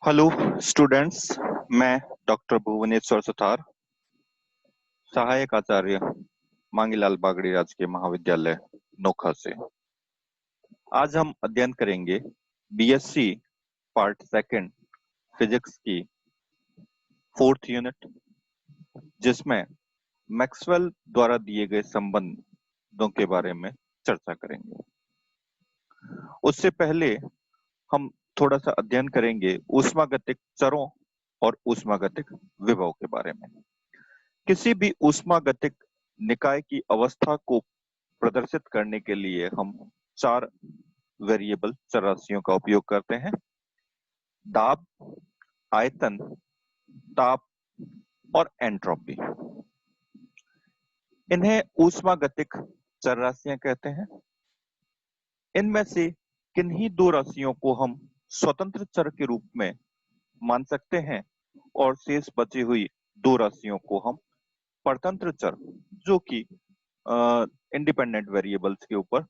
Hello students. मैं doctor Bhubaneswar Sutar, सहायक आचार्य मांगीलाल बागड़ी राजकीय महाविद्यालय नोखा से। आज हम अध्ययन करेंगे बीएससी पार्ट सेकंड फिजिक्स की फोर्थ यूनिट, जिसमें मैक्सवेल द्वारा दिए गए संबंधों के बारे में चर्चा करेंगे। उससे पहले हम थोड़ा सा अध्ययन करेंगे ऊष्मागतिक चरों और ऊष्मागतिक विभव के बारे में। किसी भी ऊष्मागतिक निकाय की अवस्था को प्रदर्शित करने के लिए हम चार वेरिएबल चर राशियों का उपयोग करते हैं: दाब, आयतन, ताप और एंट्रोपी। इन्हें ऊष्मागतिक चर राशियां कहते हैं। इनमें से किन्हीं दो राशियों को हम स्वतंत्र चर के रूप में मान सकते हैं और शेष बची हुई दो राशियों को हम परतंत्र चर, जो कि इंडिपेंडेंट वेरिएबल्स के ऊपर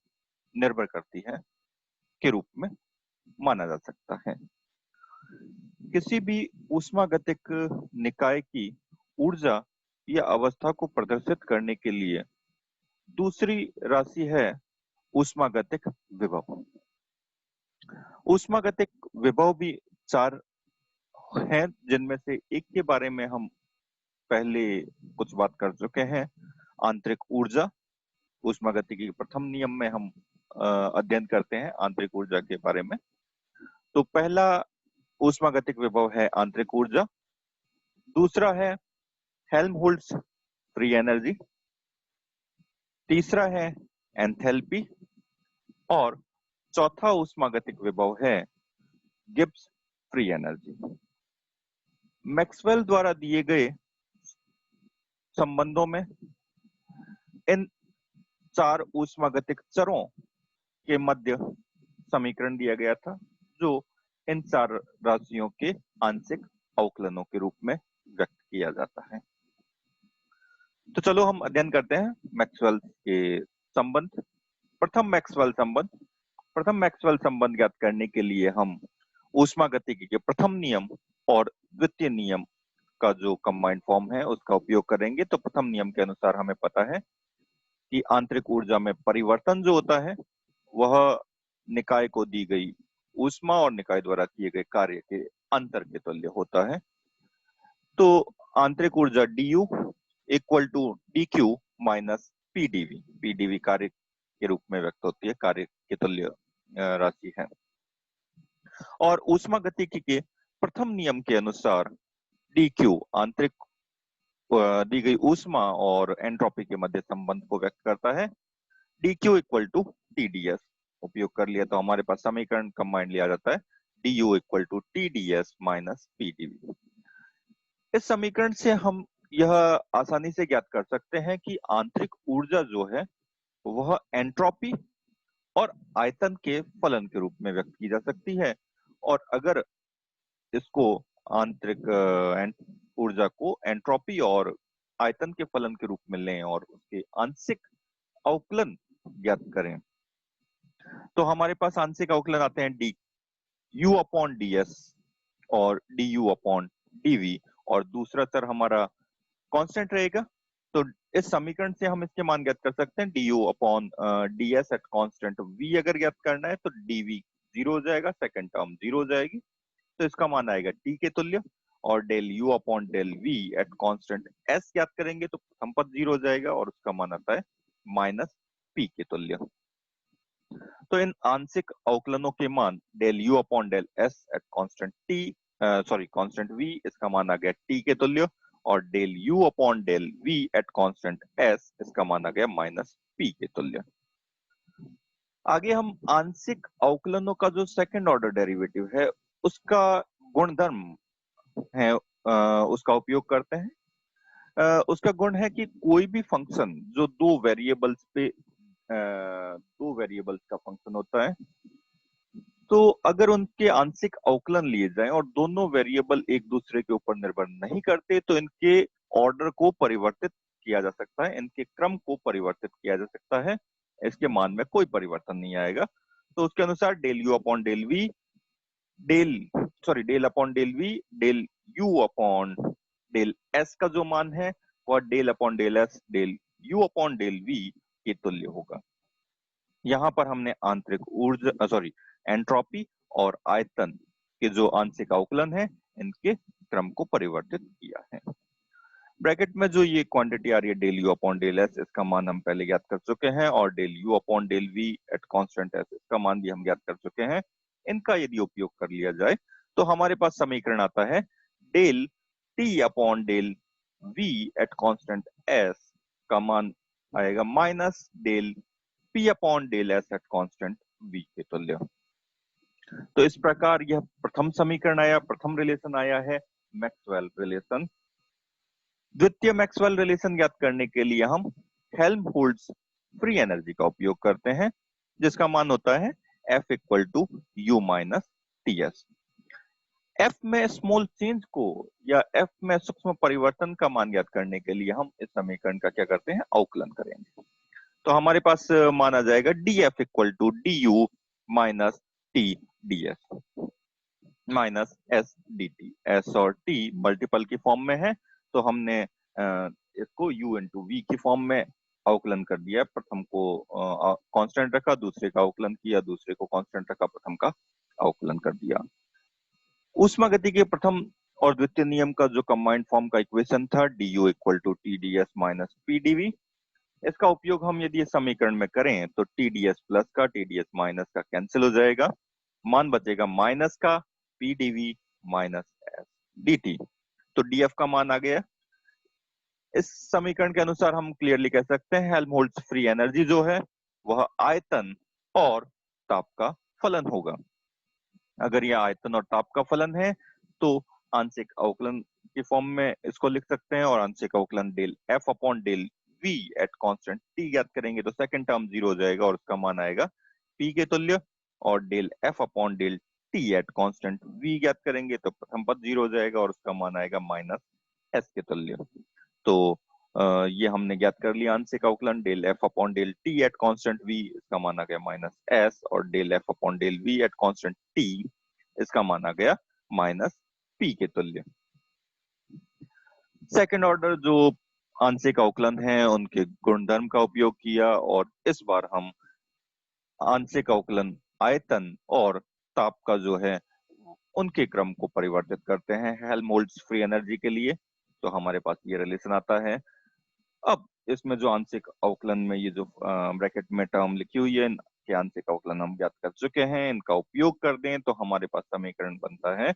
निर्भर करती है, के रूप में माना जा सकता है। किसी भी ऊष्मागतिक निकाय की ऊर्जा या अवस्था को प्रदर्शित करने के लिए दूसरी राशि है ऊष्मागतिक विभव। ऊष्मागतिक विभव भी चार हैं, जिनमें से एक के बारे में हम पहले कुछ बात कर चुके हैं: आंतरिक ऊर्जा। ऊष्मागतिकी के प्रथम नियम में हम अध्ययन करते हैं आंतरिक ऊर्जा के बारे में। तो पहला ऊष्मागतिक विभव है आंतरिक ऊर्जा, दूसरा है हेल्महोल्ट्ज फ्री एनर्जी, तीसरा है एंथैल्पी और चौथा ऊष्मागतिक विभव है गिब्स फ्री एनर्जी। मैक्सवेल द्वारा दिए गए संबंधों में इन चार ऊष्मागतिक चरों के मध्य समीकरण दिया गया था, जो इन चार राशियों के आंशिक अवकलनों के रूप में व्यक्त किया जाता है। तो चलो हम अध्ययन करते हैं मैक्सवेल के संबंध। प्रथम मैक्सवेल संबंध ज्ञात करने के लिए हम ऊष्मागतिकी के प्रथम नियम और द्वितीय नियम का जो कंबाइंड फॉर्म है उसका उपयोग करेंगे। तो प्रथम नियम के अनुसार हमें पता है कि आंतरिक ऊर्जा में परिवर्तन जो होता है वह निकाय को दी गई ऊष्मा और निकाय द्वारा किए गए कार्य के अंतर के तुल्य होता है। तो आंतरिक ऊर्जा du equal to dq minus pdv, pdv कार्य के रूप में व्यक्त होती है, कार्य के तुल्य राशि है। और ऊष्मागतिकी के प्रथम नियम के अनुसार dq आंतरिक दी गई ऊष्मा और एंट्रोपी के मध्य संबंध को व्यक्त करता है। dq इक्वल टू tds उपयोग कर लिया तो हमारे पास समीकरण कंबाइंड लिया जाता है du equal to tds minus pdv। इस समीकरण से हम यह आसानी से ज्ञात कर सकते हैं कि आंतरिक ऊर्जा जो है वह एंट्रोपी और आयतन के फलन के रूप में व्यक्त की जा सकती है। और अगर इसको आंतरिक ऊर्जा को एंट्रोपी और आयतन के फलन के रूप में लें और उसके आंशिक अवकलन ज्ञात करें, तो हमारे पास आंशिक अवकलन आते हैं D U upon D S और डी यू अपॉन डीवी, और दूसरा चर हमारा कांस्टेंट रहेगा। तो इस समीकरण से हम इसके मान ज्ञात कर सकते हैं D U upon D S at constant V अगर ज्ञात करना है तो डीवी जीरो हो जाएगा, सेकंड टर्म जीरो हो जाएगी, तो इसका मान आएगा टी के तुल्य। और del U upon del V at constant S ज्ञात करेंगे तो प्रथम पद जीरो हो जाएगा और उसका मान आता है माइनस पी के तुल्य। तो इन आंशिक अवकलनों के मान del U upon del S at constant V, इसका मान आ गया टी के तुल्य, और del U upon del V at constant S, इसका मान आ गया माइनस पी के तुल्य। आगे हम आंशिक अवकलनों का जो सेकंड ऑर्डर डेरिवेटिव है उसका गुणधर्म है उसका उपयोग करते हैं। उसका गुण है कि कोई भी फंक्शन जो दो वेरिएबल्स का फंक्शन होता है, तो अगर उनके आंशिक अवकलन लिए जाएं और दोनों वेरिएबल एक दूसरे के ऊपर निर्भर नहीं करते तो इनके ऑर्डर को परिवर्तित किया जा सकता है, इनके क्रम को परिवर्तित किया जा सकता है, इसके मान में कोई परिवर्तन नहीं आएगा। तो उसके अनुसार del U upon del V, del sorry del upon del V, del U upon del S का जो मान है वह del upon del S del U upon del V के तुल्य होगा। यहाँ पर हमने आंतरिक ऊर्जा सॉरी एंट्रोपी और आयतन के जो आंशिक अवकलन है इनके क्रम को परिवर्तित किया है। ब्रैकेट में जो ये क्वांटिटी आ रही है del U upon del S, इसका मान हम पहले ज्ञात कर चुके हैं, और del U upon del V at constant S, इसका मान भी हम ज्ञात कर चुके हैं। इनका यदि उपयोग कर लिया जाए तो हमारे पास समीकरण आता है del T upon del V at constant S का मान आएगा minus del P upon del S at constant V के तुल्य। तो इस प्रकार यह प्रथम समीकरण आया, प्रथम रिलेशन आया है मैक्सवेल रिलेशन। द्वितीय मैक्सवेल रिलेशन ज्ञात करने के लिए हम हेल्महोल्ट्ज फ्री एनर्जी का उपयोग करते हैं, जिसका मान होता है F equal to U minus T S. F में स्मॉल चेंज को या F में सूक्ष्म परिवर्तन का मान ज्ञात करने के लिए हम इस समीकरण का क्या करते हैं, अवकलन करेंगे। तो हमारे पास मान आ जाएगा DF equal to D U minus T D S minus S D T. S और टी मल्टीपल की फॉर्म में है तो हमने इसको u इंटू वी की फॉर्म में अवकलन कर दिया। प्रथम को कांस्टेंट रखा, दूसरे का अवकलन किया, दूसरे को कांस्टेंट रखा, प्रथम का अवकलन कर दिया। ऊष्मागति के प्रथम और द्वितीय नियम का जो कंबाइंड फॉर्म का इक्वेशन था D U equal to T D S minus P D V, इसका उपयोग हम यदि इस समीकरण में करें तो टी डी एस प्लस का टी डी एस माइनस का कैंसिल हो जाएगा, मान बचेगा माइनस का P D V minus S D T. तो डीएफ का मान आ गया। इस समीकरण के अनुसार हम क्लियरली कह सकते हैं हेल्महोल्ट्ज फ्री एनर्जी जो है वह आयतन और ताप का फलन होगा। अगर यह आयतन और ताप का फलन है तो आंशिक अवकलन की फॉर्म में इसको लिख सकते हैं, और आंशिक अवकलन del F upon del V at constant T ज्ञात करेंगे तो सेकंड टर्म जीरो हो जाएगा और उसका मान आएगा पी के तुल्य, और del F upon del T at constant V ज्ञात करेंगे तो प्रथम पद जीरो हो जाएगा और उसका मान आएगा माइनस एस के तुल्य। तो ये हमने ज्ञात कर लिया आंशिक अवकलन del F upon del T at constant V, इसका मान आ गया माइनस एस, और del F upon del V at constant T, इसका मान आ गया माइनस पी के तुल्य। सेकंड ऑर्डर जो आंशिक अवकलन है उनके गुणधर्म का उपयोग किया, और इस बार हम आंशिक अवकलन आयतन और ताप का जो है उनके क्रम को परिवर्तित करते हैं हेल्महोल्ट्ज फ्री एनर्जी के लिए। तो हमारे पास ये रिलेशन आता है। अब इसमें जो आंशिक अवकलन में ये जो ब्रैकेट में टर्म लिखी हुई है कि आंशिक अवकलन हम ज्ञात कर चुके हैं, इनका उपयोग कर दें तो हमारे पास समीकरण बनता है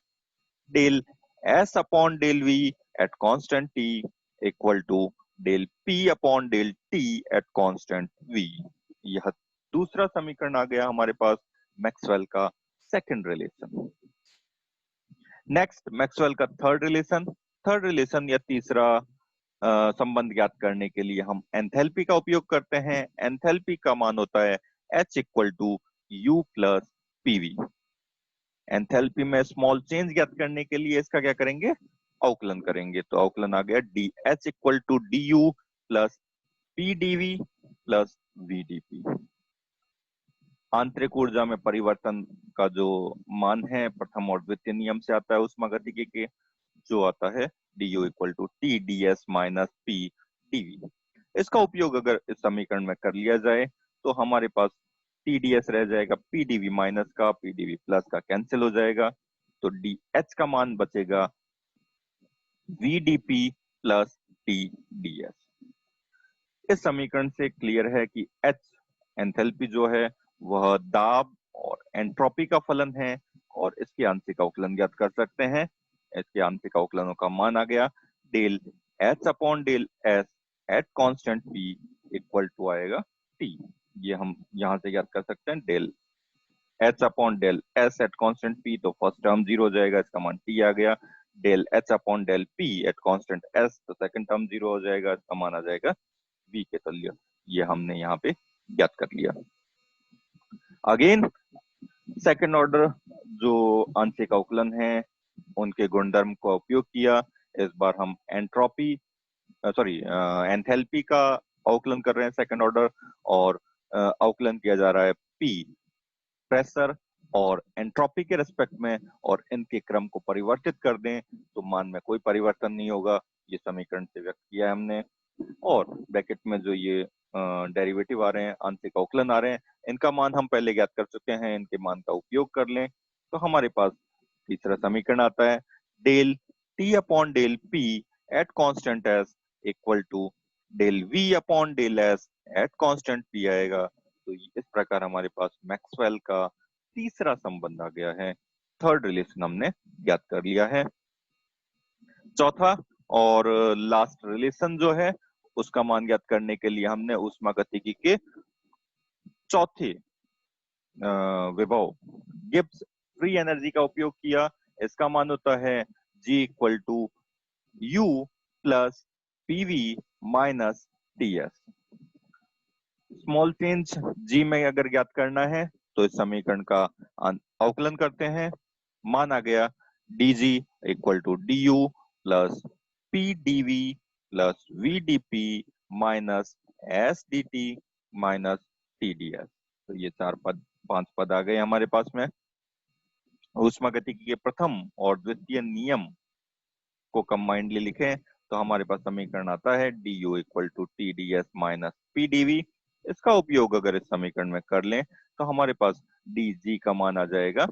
del S upon del V at constant T equal to del P upon del T at constant V. यह दूसरा समीकरण आ गया हमारे पास मैक्सवेल का सेकंड रिलेशन। नेक्स्ट मैक्सवेल का थर्ड रिलेशन। थर्ड रिलेशन या तीसरा संबंध ज्ञात करने के लिए हम एंथैल्पी का उपयोग करते हैं। एंथैल्पी का मान होता है H equal to U plus PV. Enthalpy में स्मॉल चेंज ज्ञात करने के लिए इसका क्या करेंगे, अवकलन करेंगे। तो अवकलन आ गया D H equal to D U plus P DV plus V D P. आंतरिक ऊर्जा में परिवर्तन का जो मान है प्रथम और द्वितीय नियम से आता है ऊष्मागतिकी के, जो आता है D U equal to T D S minus P DV. इसका उपयोग अगर इस समीकरण में कर लिया जाए तो हमारे पास टी डी एस रह जाएगा, पी डीवी माइनस का पी डीवी प्लस का कैंसिल हो जाएगा, तो डी एच का मान बचेगा V D P plus T D S. इस समीकरण से क्लियर है कि एच एंथैल्पी जो है वह दाब और एंट्रोपी का फलन है, और इसके आंशिक अवकलन ज्ञात कर सकते हैं। इसके आंशिक अवकलनों का मान आ गया del H upon del S at constant P equal to आएगा टी। ये हम यहां से ज्ञात कर सकते हैं del H upon del S at constant P, तो फर्स्ट टर्म जीरो हो जाएगा, इसका मान टी आ गया। Del H upon del P at constant S, तो सेकंड टर्म जीरो हो जाएगा, इसका मान आ जाएगा वी के तुल्य। ये हमने यहाँ पे ज्ञात कर लिया। अगेन सेकंड ऑर्डर जो आंशिक अवकलन है उनके गुणधर्म का उपयोग किया। इस बार हम एंट्रोपी सॉरी एंथैल्पी का अवकलन कर रहे हैं सेकंड ऑर्डर, और अवकलन किया जा रहा है पी प्रेशर और एंट्रोपी के रेस्पेक्ट में और इनके क्रम को परिवर्तित कर दें तो मान में कोई परिवर्तन नहीं होगा। ये समीकरण से व्यक्त किया है हमने। और ब्रैकेट में जो ये डेरिवेटिव आ रहे हैं, आंशिक अवकलन आ रहे हैं, इनका मान हम पहले ज्ञात कर चुके हैं। इनके मान का उपयोग कर लें तो हमारे पास तीसरा समीकरण आता है, del T upon del P at constant S equal to del V upon del S at constant P आएगा। तो इस प्रकार हमारे पास मैक्सवेल का तीसरा संबंध आ गया है। थर्ड रिलेशन हमने ज्ञात कर लिया है। चौथा और लास्ट रिलेशन जो है उसका मान ज्ञात करने के लिए हमने ऊष्मागतिकी के चौथे विभव गिब्स फ्री एनर्जी का उपयोग किया। इसका मान होता है G equal to U plus PV minus TS। Small change G में अगर ज्ञात करना है तो इस समीकरण का अवकलन करते हैं। मान आ गया dG equal to du plus pdv plus vdp minus sdt minus tds। तो ये पांच पद आ गए हमारे पास में। ऊष्मागतिकी के प्रथम और द्वितीय नियम को कंबाइंडली लिखें तो हमारे पास समीकरण आता है du equal to tds minus pdv। इसका उपयोग अगर इस समीकरण में कर लें तो हमारे पास dg का मान आ जाएगा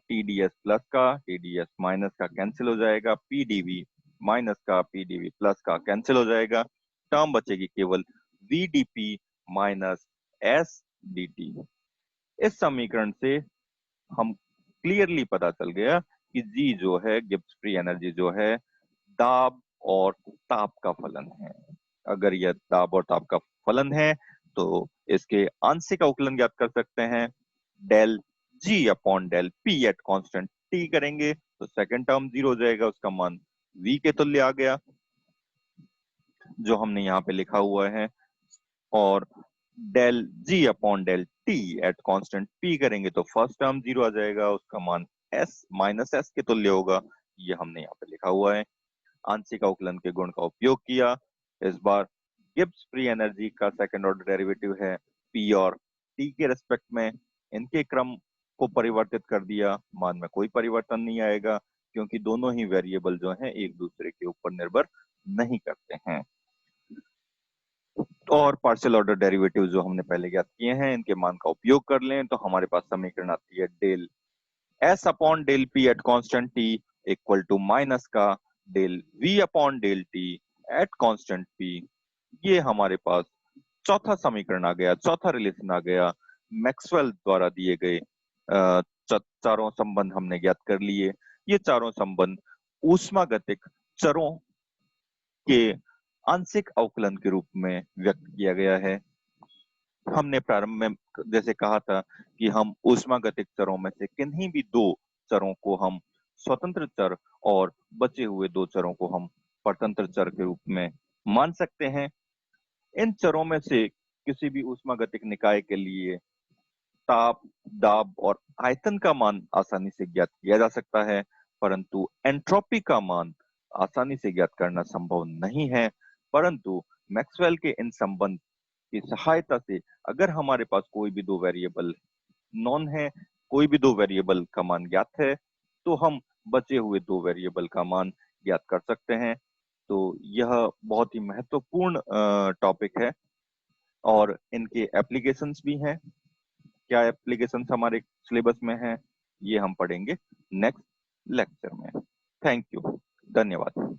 TDS प्लस का TDS माइनस का कैंसिल हो जाएगा, PDV माइनस का PDV प्लस का कैंसिल हो जाएगा। टर्म बचेगी केवल VDP माइनस SDT। इस समीकरण से हम क्लियरली पता चल गया कि G जो है, गिब्स फ्री एनर्जी जो है, दाब और ताप का फलन है। अगर यह दाब और ताप का फलन है तो इसके आंशिक अवकलन ज्ञात कर सकते हैं। Del G upon del P at constant T करेंगे तो सेकंड टर्म 0 हो जाएगा, उसका मान V के तुल्य आ गया जो हमने यहाँ पे लिखा हुआ है। और del G upon del T at constant P करेंगे तो फर्स्ट टर्म 0 आ जाएगा, उसका मान S माइनस S के तुल्य होगा। ये हमने यहाँ पे लिखा हुआ है। आंशिक अवकलन के गुण का उपयोग किया। इस बार गिब्स फ्री एनर्जी का सेकंड ऑर्डर डेरिवेटिव है P और T के रेस्पेक्ट में। इनके क्रम को परिवर्तित कर दिया, मान में कोई परिवर्तन नहीं आएगा क्योंकि दोनों ही वेरिएबल जो हैं एक दूसरे के ऊपर निर्भर नहीं करते हैं। और पार्शियल ऑर्डर डेरिवेटिव जो हमने पहले ज्ञात किए हैं, इनके मान का उपयोग कर लें तो हमारे पास समीकरण आती है del S upon del P at constant T equal to minus का del V upon del T at constant P। ये हमारे पास चौथा समीकरण आ गया, चौथा रिलेशन आ गया। मैक्सवेल द्वारा दिए गए चारों संबंध हमने ज्ञात कर लिए। ये चारों संबंध ऊष्मागतिक चरों के आंशिक अवकलन के रूप में व्यक्त किया गया है। हमने प्रारंभ में जैसे कहा था कि हम ऊष्मागतिक चरों में से किन्हीं भी दो चरों को हम स्वतंत्र चर और बचे हुए दो चरों को हम परतंत्र चर के रूप में मान सकते हैं। इन चरों में से किसी भी ऊष्मागतिक निकाय के लिए ताप, दाब और आयतन का मान आसानी से ज्ञात किया जा सकता है, परंतु एंट्रोपी का मान आसानी से ज्ञात करना संभव नहीं है। परंतु मैक्सवेल के इन संबंध की सहायता से अगर हमारे पास कोई भी दो वेरिएबल नॉन है, कोई भी दो वेरिएबल का मान ज्ञात है, तो हम बचे हुए दो वेरिएबल का मान ज्ञात कर सकते हैं। तो यह बहुत ही महत्वपूर्ण टॉपिक है और इनके एप्लीकेशंस भी हैं। क्या एप्लीकेशंस हमारे सिलेबस में हैं, ये हम पढ़ेंगे नेक्स्ट लेक्चर में। थैंक यू, धन्यवाद।